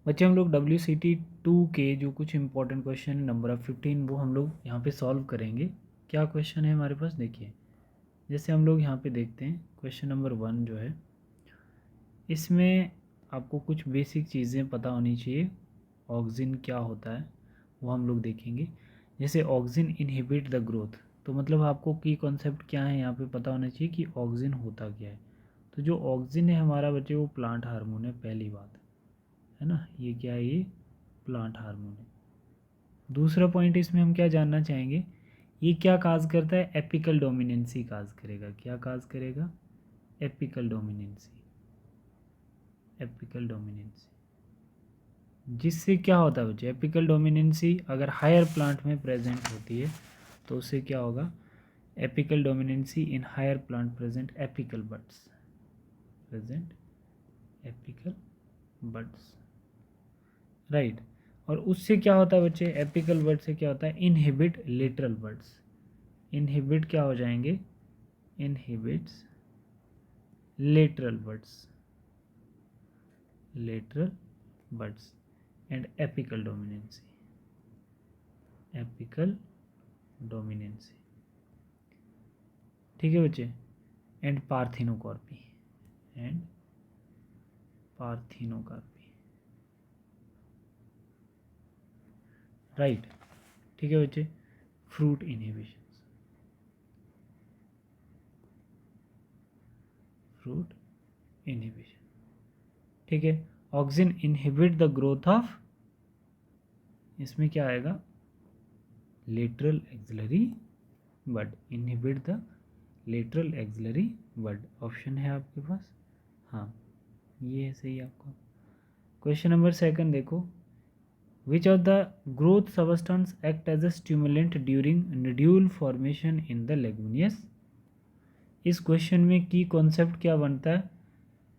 बच्चे हम लोग WCT 2 के जो कुछ इंपॉर्टेंट क्वेश्चन नंबर ऑफ 15 वो हम लोग यहाँ पे सॉल्व करेंगे। क्या क्वेश्चन है हमारे पास देखिए, जैसे हम लोग यहाँ पे देखते हैं क्वेश्चन नंबर 1 जो है, इसमें आपको कुछ बेसिक चीज़ें पता होनी चाहिए। ऑक्सिन क्या होता है वो हम लोग देखेंगे। जैसे ऑक्सिन इनहिबिट द ग्रोथ, तो मतलब आपको की कॉन्सेप्ट क्या है यहाँ पे पता होना चाहिए कि ऑक्सिन होता क्या है। तो जो ऑक्सिन है हमारा बच्चे वो प्लांट हार्मोन है, पहली बात है ना, ये क्या है, ये प्लांट हार्मोन है। दूसरा पॉइंट इसमें हम क्या जानना चाहेंगे, ये क्या काज करता है, एपिकल डोमिनेंसी काज करेगा। क्या काज करेगा, एपिकल डोमिनेंसी। एपिकल डोमिनेंसी जिससे क्या होता है बच्चे, एपिकल डोमिनेंसी अगर हायर प्लांट में प्रेजेंट होती है तो उससे क्या होगा, apical dominancy in higher plant present apical buds, present apical buds, right. और उससे क्या होता है बच्चे, एपिकल बड से क्या होता है, इनहिबिट लेटरल बड्स। इनहिबिट क्या हो जाएंगे, inhibits lateral buds, lateral buds and apical dominancy, apical dominancy, ठीक है बच्चे। And parthenocarpy, and parthenocarpy, right, ठीक है बच्चे। फ्रूट इनहिबिशन, फ्रूट इनहिबिशन, ठीक है। Auxin inhibit the growth of, इसमें क्या आएगा, lateral axillary bud, inhibit the lateral axillary bud, option है आपके पास, हाँ ये है सही आपका। क्वेश्चन नंबर 2 देखो, which of the growth substance act as a stimulant during nodule formation in the leguminous. इस क्वेश्चन में की कॉन्सेप्ट क्या बनता है,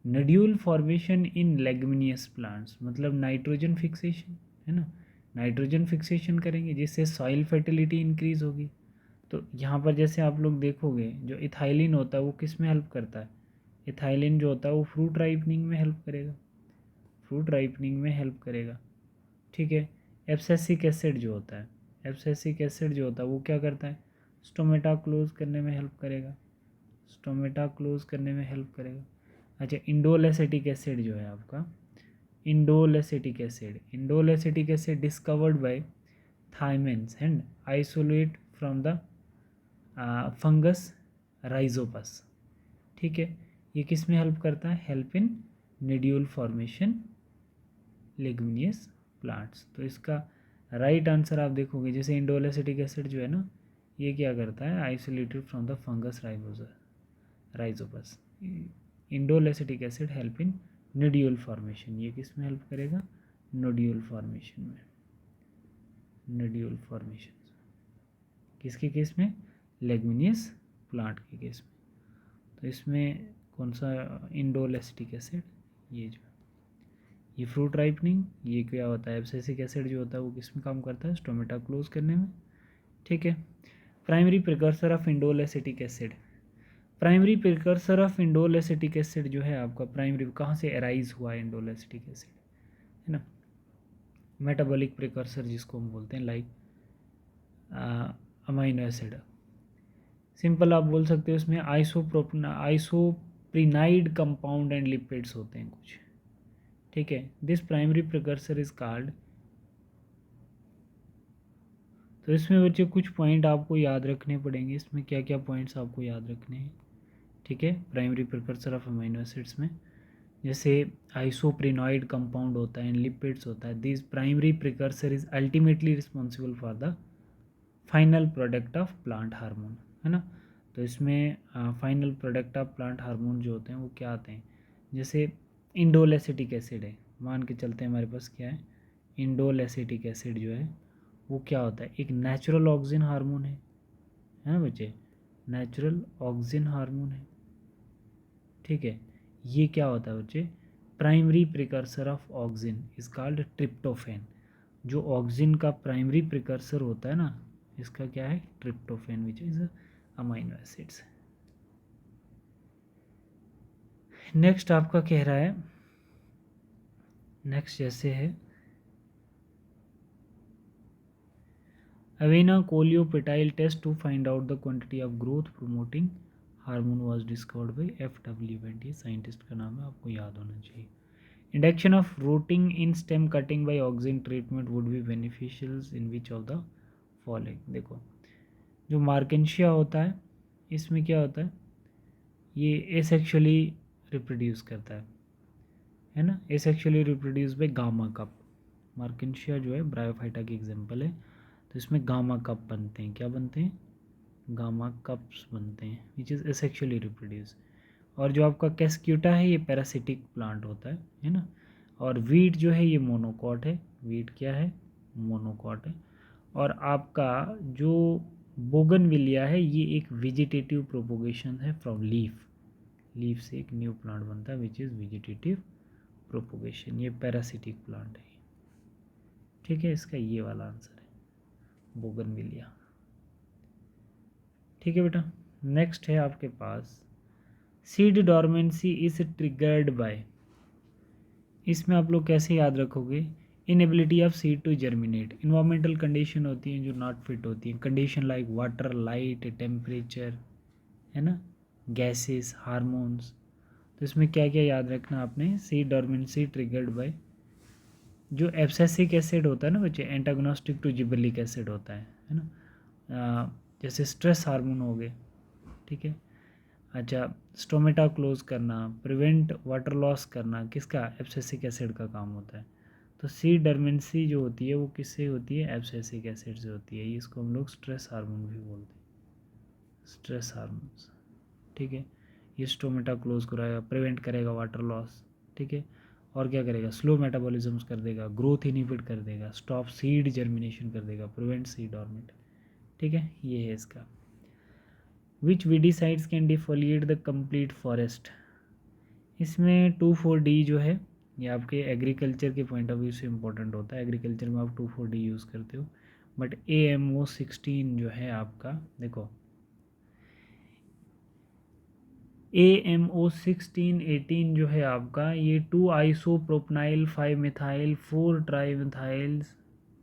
nodule formation in leguminous plants, मतलब नाइट्रोजन फिक्सेशन है ना, नाइट्रोजन फिक्सेशन करेंगे जिससे सॉइल फर्टिलिटी इंक्रीज होगी। तो यहाँ पर जैसे आप लोग देखोगे जो इथाइलिन होता है वो किस में हेल्प करता है, इथाइलिन जो होता है वो फ्रूट राइपनिंग में हेल्प करेगा, फ्रूट राइपनिंग में हेल्प करेगा, ठीक है। एब्सिसिक एसिड जो होता है, एब्सिसिक एसिड जो होता है वो क्या करता है, स्टोमेटा क्लोज करने में हेल्प करेगा, स्टोमेटा क्लोज करने में हेल्प करेगा। अच्छा, इंडोल एसिटिक एसिड जो है आपका, indole acetic acid, indole acetic acid discovered by Thimann and isolate from the fungus Rhizopus, ठीक है। ये किस में हेल्प करता है, help in nodule formation leguminous plants. तो इसका राइट आंसर आप देखोगे, जैसे इंडोल एसिटिक एसिड जो है ना, ये क्या करता है, isolated from the fungus Rhizopus. Indole acetic acid help in nodule formation, ये किस में हेल्प करेगा, नोड्यूल फॉर्मेशन में, नोड्यूल फॉर्मेशन किसके केस में, लेगुमिनियस प्लांट के केस में। तो इसमें कौन सा, इंडोल एसिटिक एसिड, ये जो ये फ्रूट राइपनिंग, ये क्या होता है, एब्सिसिक एसिड जो होता है वो किस में काम करता है, स्टोमेटा क्लोज करने में, ठीक है। Primary precursor of indole acetic acid, primary precursor of indole acetic acid जो है आपका, प्राइमरी कहाँ से अराइज हुआ है इंडोल एसिटिक एसिड, है ना। मेटाबॉलिक प्रिकर्सर जिसको हम बोलते हैं, लाइक अमाइनो एसिड, सिंपल आप बोल सकते हो इसमें आइसोप्रिनाइड कंपाउंड एंड लिपिड्स होते हैं कुछ, ठीक है। This primary precursor is called, तो इसमें बच्चे कुछ पॉइंट आपको याद रखने पड़ेंगे, इसमें क्या क्या पॉइंट्स आपको याद रखने हैं, ठीक है। Primary precursor of amino acids में जैसे आइसोप्रिनॉइड कंपाउंड होता है एंड लिपिड्स होता है, this primary precursor is ultimately responsible for the final product of plant hormone, है ना। तो इसमें final product of plant hormone जो होते हैं वो क्या आते हैं, जैसे इंडोल एसिटिक एसिड है, मान के चलते हैं हमारे पास क्या है, इंडोल एसिटिक एसिड जो है वो क्या होता है, एक नेचुरल ऑक्सिन हार्मोन है ना बच्चे, नेचुरल ऑक्सिन हार्मोन है, ठीक है। ये क्या होता है बच्चे, primary precursor of auxin is called tryptophan, जो ऑक्सिन का प्राइमरी प्रिकर्सर होता है ना, इसका क्या है, tryptophan which is amino acids. Next आपका कह रहा है, नेक्स्ट जैसे है Avena coleoptile test to find out the quantity of growth promoting hormone was discovered by F.W. Went, ये साइंटिस्ट का नाम है, आपको याद होना चाहिए। Induction of rooting in stem cutting by auxin treatment would be beneficial in which of the following. देखो जो मार्केंशिया होता है इसमें क्या होता है, ये एसेक्सुअली रिप्रोड्यूस करता है ना, asexually reproduce by gamma cup. Marchantia जो है ब्रायोफाइटा की एग्जांपल है, तो इसमें गामा कप बनते हैं, क्या बनते हैं, गामा कप्स बनते हैं विच इज़ एसेक्सुअली रिप्रोड्यूस। और जो आपका कैस्क्यूटा है ये पैरासिटिक प्लांट होता है ना। और वीट जो है ये मोनोकॉट है, वीट क्या है, मोनोकॉट है। और आपका जो बोगनविलिया है ये एक वेजिटेटिव प्रोपोगेशन है फ्रॉम लीफ, लीफ से एक न्यू प्लांट बनता है विच इज़ वेजिटेटिव प्रोपोगेशन, ये पैरासिटिक प्लांट है। ठीक है, इसका ये वाला आंसर है बोगनविलिया। ठीक है बेटा, नेक्स्ट है आपके पास seed dormancy is triggered by. इसमें आप लोग कैसे याद रखोगे, inability of seed to germinate, environmental condition होती हैं जो नॉट फिट होती हैं, condition like water, light, temperature, है ना, गैसेस, हार्मोन्स। तो इसमें क्या क्या याद रखना आपने, सीड डॉर्मेंसी ट्रिगर्ड बाय जो एब्सेसिक एसिड होता है ना बच्चे, एंटागोनिस्टिक टू जिबर्लिक एसिड होता है ना, जैसे स्ट्रेस हार्मोन हो गए। ठीक है, अच्छा स्टोमेटा क्लोज करना, प्रिवेंट वाटर लॉस करना, किसका, एब्सेसिक एसिड का काम होता है। तो सी डर्मेंसी जो होती है वो किससे होती है, एब्सेसिक एसिड से होती है, इसको हम लोग स्ट्रेस हार्मोन भी बोलते हैं, स्ट्रेस हार्मोन्स। ठीक है, ये स्टोमेटा क्लोज कराएगा, प्रिवेंट करेगा वाटर लॉस। ठीक है, और क्या करेगा, स्लो मेटाबॉलिज्म कर देगा, ग्रोथ इनहिबिट कर देगा, स्टॉप सीड जर्मिनेशन कर देगा, प्रिवेंट सीड डॉर्मेंट। ठीक है, ये है इसका। Which weedicides can defoliate the complete forest. इसमें 2,4-D जो है ये आपके एग्रीकल्चर के पॉइंट ऑफ व्यू से इम्पोर्टेंट होता है, एग्रीकल्चर में आप 2,4-D यूज़ करते हो। बट AMO16 जो है आपका, देखो AMO16-18 जो है आपका, ये 2 आइसोप्रोपनाइल 5 मिथाइल 4 ट्राईमिथाइल्स,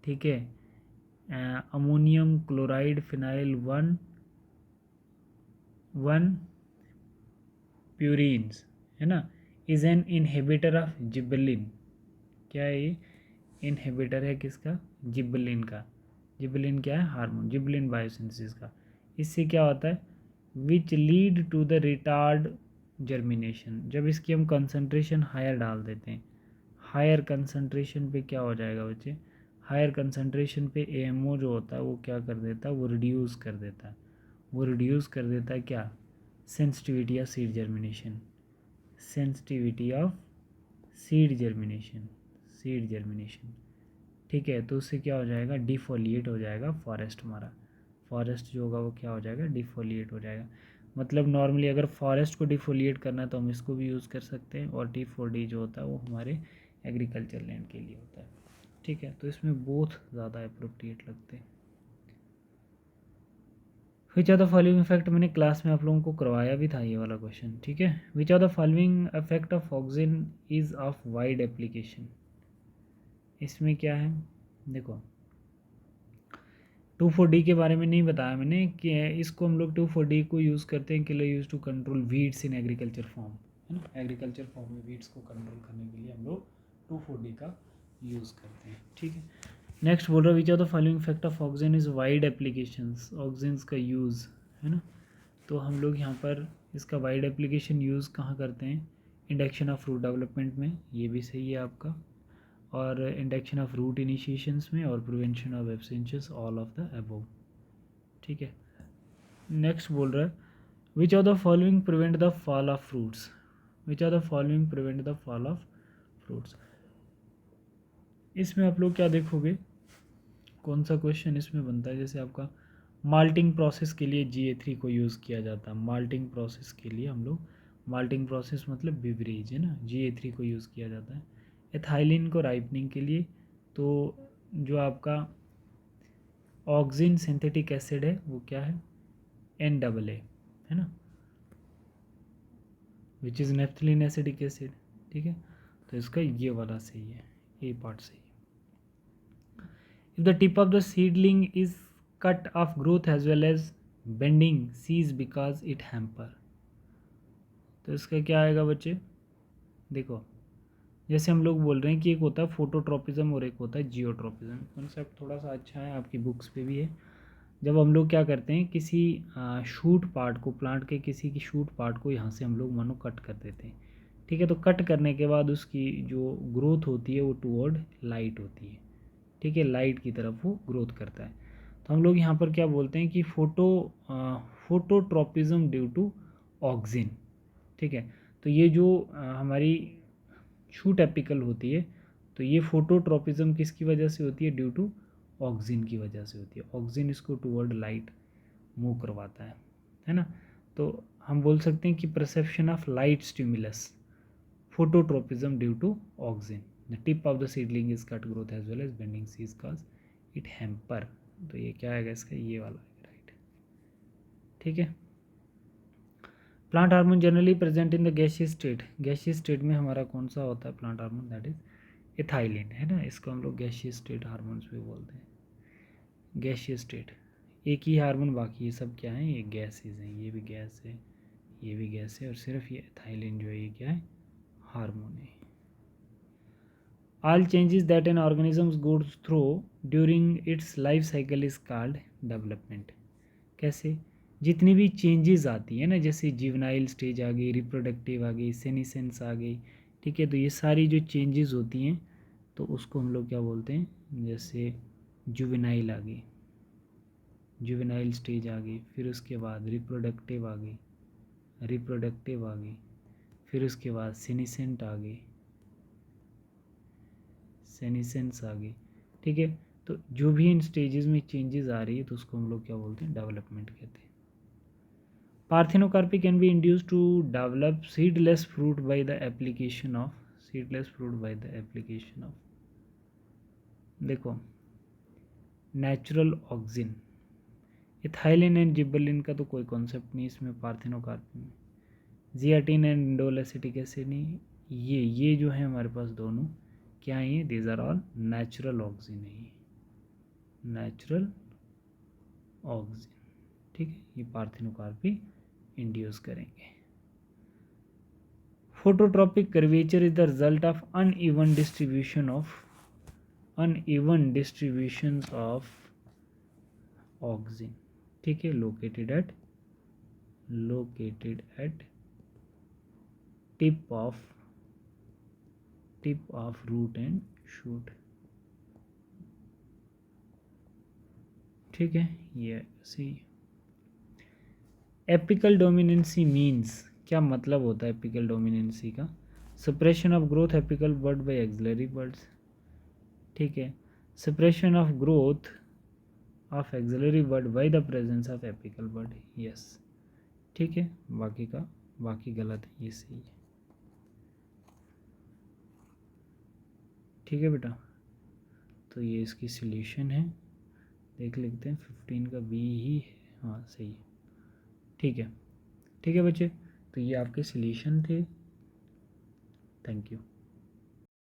ठीक है, अमोनियम क्लोराइड फिनाइल 1 प्यूरिन्स, है ना, इज एन इनहिबिटर ऑफ जिबलिन। क्या है ये, इनहिबिटर है किसका, जिबलिन का। जिबलिन क्या है, हार्मोन, जिबलिन बायोसिंथेसिस का। इससे क्या होता है, which lead to the retard germination. जब इसकी हम कंसंट्रेशन हायर डाल देते हैं, हायर कंसंट्रेशन पे क्या हो जाएगा बच्चे, हायर कंसंट्रेशन पे AMO जो होता है वो क्या कर देता है, वो रिड्यूस कर देता है, वो रिड्यूस कर देता है क्या, sensitivity of seed germination, sensitivity of seed germination, seed germination. ठीक है, तो उससे क्या हो जाएगा, डिफोलिएट हो जाएगा फॉरेस्ट हमारा, फॉरेस्ट जो होगा वो क्या हो जाएगा, डिफोलिएट हो जाएगा। मतलब नॉर्मली अगर फॉरेस्ट को डिफोलिएट करना है तो हम इसको भी यूज़ कर सकते हैं, और T4D जो होता है वो हमारे एग्रीकल्चर लैंड के लिए होता है। ठीक है, तो इसमें बोथ ज़्यादा अप्रोप्रिएट लगते हैं। Which are the following effect, मैंने क्लास में आप लोगों को करवाया भी था ये वाला क्वेश्चन। ठीक है, which are the following effect of auxin is of wide application. इसमें क्या है, देखो 2,4-D के बारे में नहीं बताया मैंने कि इसको हम लोग 2,4-D को यूज़ करते हैं के लिए, use to control weeds in agriculture form, है ना, एग्रीकल्चर फॉर्म में वीड्स को कंट्रोल करने के लिए हम लोग 2,4-D का यूज़ करते हैं। ठीक है, नेक्स्ट बोल रहा है which are the following effect of auxin is wide applications, auxins का यूज़, है ना। तो हम लोग यहाँ पर इसका वाइड एप्लीकेशन यूज़ कहाँ करते हैं, इंडक्शन ऑफ फ्रूट डेवलपमेंट में, ये भी सही है आपका, और इंडक्शन ऑफ रूट इनिशिएशंस में, और prevention of abscission, all of the above. ठीक है, नेक्स्ट बोल रहा है which are the following prevent the fall of fruits, which are the following prevent the fall of fruits. इसमें आप लोग क्या देखोगे, कौन सा क्वेश्चन इसमें बनता है, जैसे आपका माल्टिंग प्रोसेस के लिए GA3 को यूज़ किया जाता है, माल्टिंग प्रोसेस के लिए हम लोग, माल्टिंग प्रोसेस मतलब बिवरेज, है ना, GA3 को यूज़ किया जाता है। एथाइलिन को राइपनिंग के लिए, तो जो आपका ऑक्सिन सिंथेटिक एसिड है वो क्या है, NAA, है ना, which is naphthalene acidic acid. ठीक है, तो इसका ये वाला सही है, ए पार्ट सही। If the tip of the seedling is cut off growth as well as bending cease because it hamper, तो इसका क्या आएगा बच्चे? देखो जैसे हम लोग बोल रहे हैं कि एक होता है फोटोट्रोपिज्म और एक होता है जियोट्रोपिज्म। कॉन्सेप्ट थोड़ा सा अच्छा है, आपकी बुक्स पे भी है। जब हम लोग क्या करते हैं, किसी शूट पार्ट को, प्लांट के किसी की शूट पार्ट को यहाँ से हम लोग मानो कट कर देते हैं, ठीक है। तो कट करने के बाद उसकी जो ग्रोथ होती है वो टुवर्ड लाइट होती है, ठीक है, लाइट की तरफ वो ग्रोथ करता है। तो हम लोग यहाँ पर क्या बोलते हैं कि फोटोट्रोपिज्म ड्यू टू ऑक्सिन, ठीक है। तो ये जो हमारी शूट एपिकल होती है, तो ये फोटोट्रोपिज्म किसकी वजह से होती है? ड्यू टू ऑक्सिन की वजह से होती है। ऑक्सिन इसको टुवर्ड लाइट मूव करवाता है ना। तो हम बोल सकते हैं कि perception of light stimulus, phototropism due to auxin. The tip of the seedling is cut growth as well as bending ceases cause it hamper. तो ये क्या आएगा इसका? ये वाला, राइट, ठीक है। Plant hormone generally present in the gaseous state. Gaseous state में हमारा कौन सा होता है plant hormone? That is ethylene, है ना। इसको हम लोग गैसियस स्टेट हार्मोन्स भी बोलते हैं। गैसियस स्टेट एक ही हार्मोन, बाकी ये सब क्या है? ये गैसेज हैं। ये भी गैस है, ये भी गैस है, और सिर्फ ये एथाइलिन जो है ये क्या है? हार्मोन है। All changes that an organism goes through during its life cycle is called development. कैसे? जितनी भी चेंजेस आती है ना, जैसे जीवनाइल स्टेज आ गई, रिप्रोडक्टिव आ गई, सेनिसेंस आ गई, ठीक है। तो ये सारी जो चेंजेस होती हैं तो उसको हम लोग क्या बोलते हैं? जैसे जुवेनाइल आ गई, जुवेनाइल स्टेज आ गई, फिर उसके बाद रिप्रोडक्टिव आ गई, रिप्रोडक्टिव आ गई, फिर उसके बाद सेनिसेंट आ गई, सेनिसेंस आ गई, ठीक है। तो जो भी इन स्टेजेस में चेंजेस आ रही है तो उसको हम लोग क्या बोलते हैं? डेवलपमेंट कहते हैं। Parthenocarpy can be induced to develop seedless fruit by the application of, seedless fruit by the application of, देखो, natural auxin. Ethylene and gibberellin का तो कोई कॉन्सेप्ट नहीं इसमें पार्थिनोकार्पी में। Zeatin and indole acetic acid नहीं। ये जो है हमारे पास दोनों क्या है? ये these are all natural auxin है, नेचुरल ऑक्सिन, ठीक है। ये पार्थिनोकार्पी इंड्यूस करेंगे। Phototropic curvature is the result of uneven distribution of auxin, ठीक है, located at tip of root and shoot, ठीक है। ये सी एपिकल डोमिनेंसी मीन्स, क्या मतलब होता है एपिकल डोमिनेंसी का? Suppression of growth apical bud by axillary buds, ठीक है। Suppression of growth of axillary bud by the presence of apical bud, yes, ठीक है। बाकी गलत है, ये सही है, ठीक है बेटा। तो ये इसकी सॉल्यूशन है, देख लेते हैं। 15 का बी ही है, हाँ सही है, ठीक है, ठीक है बच्चे। तो ये आपके सॉल्यूशन थे। Thank you.